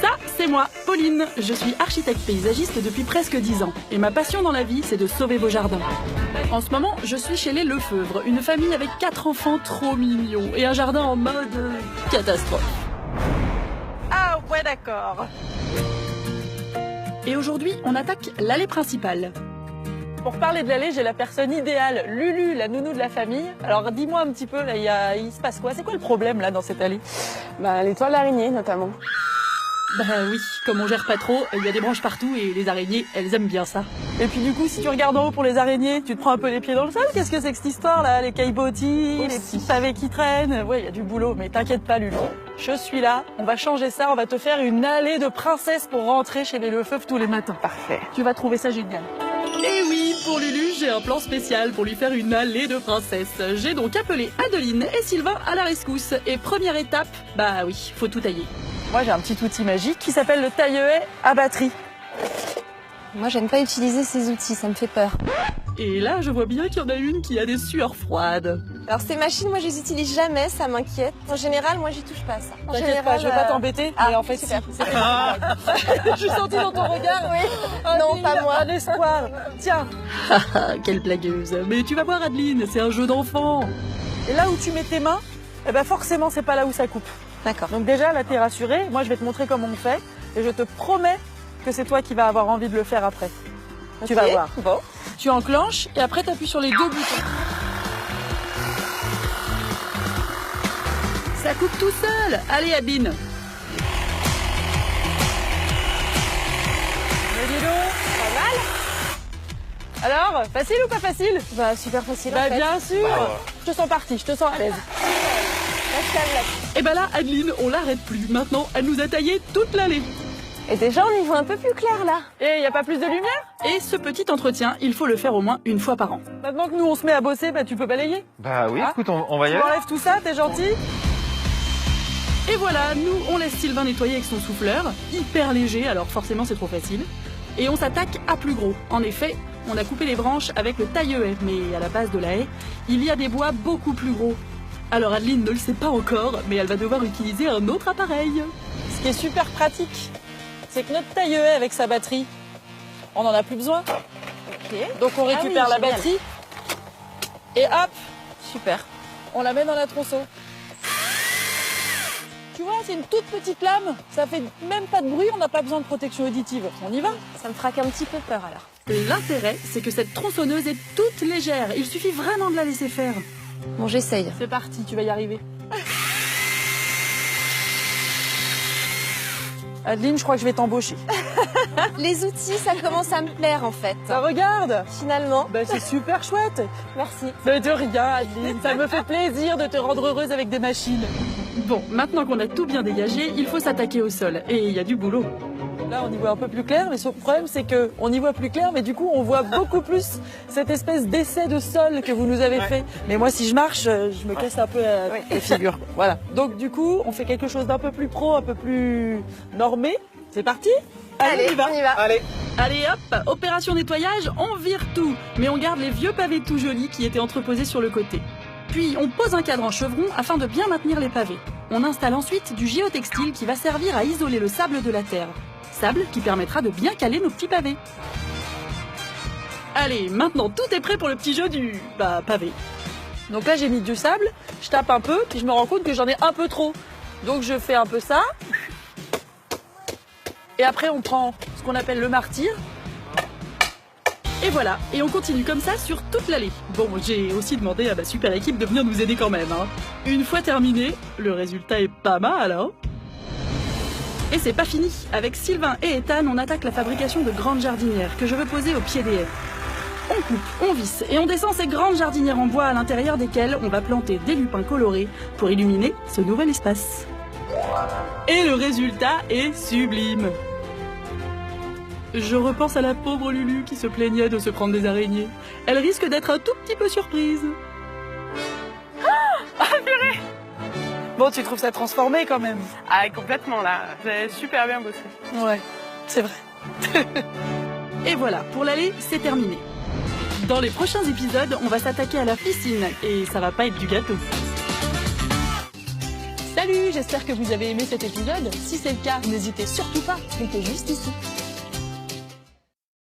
Ça, c'est moi, Pauline. Je suis architecte paysagiste depuis presque 10 ans. Et ma passion dans la vie, c'est de sauver vos jardins. En ce moment, je suis chez les Lefebvre, une famille avec 4 enfants trop mignons et un jardin en mode catastrophe. Ah ouais, d'accord. Et aujourd'hui, on attaque l'allée principale. Pour parler de l'allée, j'ai la personne idéale, Lulu, la nounou de la famille. Alors dis-moi un petit peu, là, il se passe quoi? C'est quoi le problème là dans cette allée? Les toiles d'araignée notamment. Bah oui, comme on gère pas trop, il y a des branches partout et les araignées, elles aiment bien ça. Et puis du coup, si tu regardes en haut pour les araignées, tu te prends un peu les pieds dans le sol. Qu'est-ce que c'est que cette histoire là? Les caillebotis, les petits pavés qui traînent. Ouais, il y a du boulot, mais t'inquiète pas Lulu. Je suis là, on va changer ça, on va te faire une allée de princesse pour rentrer chez les Lefebvre tous les matins. Parfait. Tu vas trouver ça génial. Et oui, pour Lulu, j'ai un plan spécial pour lui faire une allée de princesse. J'ai donc appelé Adeline et Sylvain à la rescousse. Et première étape, bah oui, faut tout tailler. Moi, j'ai un petit outil magique qui s'appelle le taille-haie à batterie. Moi, j'aime pas utiliser ces outils, ça me fait peur. Et là, je vois bien qu'il y en a une qui a des sueurs froides. Alors ces machines, moi, je les utilise jamais, ça m'inquiète. En général, moi, j'y touche pas ça. En T'inquiète général, pas, je vais pas t'embêter, mais en fait, super. si. Je suis sentie dans ton regard. Oui. Un Non, délire, pas moi. Un espoir. Tiens. Quelle blagueuse. Mais tu vas voir Adeline, c'est un jeu d'enfant. Et là où tu mets tes mains, eh ben forcément, c'est pas là où ça coupe. D'accord. Donc déjà, là, t'es rassurée. Moi, je vais te montrer comment on fait. Et je te promets que c'est toi qui vas avoir envie de le faire après. Okay. Tu vas voir. Bon. Tu enclenches et après, t'appuies sur les 2 boutons. Ça coupe tout seul. Allez Adeline. Mais dis donc, Pas mal. alors, facile ou pas facile? Bah, super facile en Bah fait. bien sûr. Je te sens partie, je te sens à l'aise. Et bah là, Adeline, on l'arrête plus. Maintenant, elle nous a taillé toute l'allée. Et déjà, on y voit un peu plus clair là. Et y a pas plus de lumière? Et ce petit entretien, il faut le faire au moins une fois par an. Maintenant que nous on se met à bosser, bah tu peux balayer. Bah oui, Ah. écoute, on va y Tu aller. enlèves tout ça, t'es gentil? Et voilà, nous, on laisse Sylvain nettoyer avec son souffleur. Hyper léger, alors forcément c'est trop facile. Et on s'attaque à plus gros. En effet, on a coupé les branches avec le taille-haie, mais à la base de la haie, il y a des bois beaucoup plus gros. Alors Adeline ne le sait pas encore, mais elle va devoir utiliser un autre appareil. Ce qui est super pratique, c'est que notre taille-haie avec sa batterie, on n'en a plus besoin. Ok. Donc on récupère la génial. batterie et hop, Super. on la met dans la tronçon. Tu vois, c'est une toute petite lame, ça fait même pas de bruit, on n'a pas besoin de protection auditive. On y va? Ça me fera qu'un petit peu peur alors. L'intérêt, c'est que cette tronçonneuse est toute légère. Il suffit vraiment de la laisser faire. Bon, j'essaye. C'est parti, tu vas y arriver. Adeline, je crois que je vais t'embaucher. Les outils, ça commence à me plaire en fait. Ça regarde. Finalement. Ben, c'est super chouette. Merci. Mais de rien, Adeline. Ça me fait plaisir de te rendre heureuse avec des machines. Bon, maintenant qu'on a tout bien dégagé, il faut s'attaquer au sol. Et il y a du boulot. Là, on y voit un peu plus clair, mais le problème, c'est que on y voit plus clair, mais du coup, on voit beaucoup plus cette espèce d'essai de sol que vous nous avez fait. Mais moi, si je marche, je me casse un peu la figure. Voilà. Donc, du coup, on fait quelque chose d'un peu plus pro, un peu plus normé. C'est parti? Allez, on y va. on y va. Allez. Allez hop, opération nettoyage, on vire tout. Mais on garde les vieux pavés tout jolis qui étaient entreposés sur le côté. Puis on pose un cadre en chevron afin de bien maintenir les pavés. On installe ensuite du géotextile qui va servir à isoler le sable de la terre. Sable qui permettra de bien caler nos petits pavés. Allez, maintenant tout est prêt pour le petit jeu du pavé. Donc là, j'ai mis du sable, je tape un peu, puis je me rends compte que j'en ai un peu trop. Donc je fais un peu ça. Et après, on prend ce qu'on appelle le martyr. Et voilà, et on continue comme ça sur toute l'allée. Bon, j'ai aussi demandé à ma super équipe de venir nous aider quand même. Hein. Une fois terminé, le résultat est pas mal, hein. Et c'est pas fini. Avec Sylvain et Ethan, on attaque la fabrication de grandes jardinières que je veux poser au pied des haies. On coupe, on visse et on descend ces grandes jardinières en bois à l'intérieur desquelles on va planter des lupins colorés pour illuminer ce nouvel espace. Et le résultat est sublime. Je repense à la pauvre Lulu qui se plaignait de se prendre des araignées. Elle risque d'être un tout petit peu surprise. Bon, tu trouves ça transformé quand même? Ah, complètement là. Vous avez super bien bossé. Ouais, c'est vrai. Et voilà, pour l'allée, c'est terminé. Dans les prochains épisodes, on va s'attaquer à la piscine et ça va pas être du gâteau. Salut, j'espère que vous avez aimé cet épisode. Si c'est le cas, n'hésitez surtout pas, cliquez juste ici.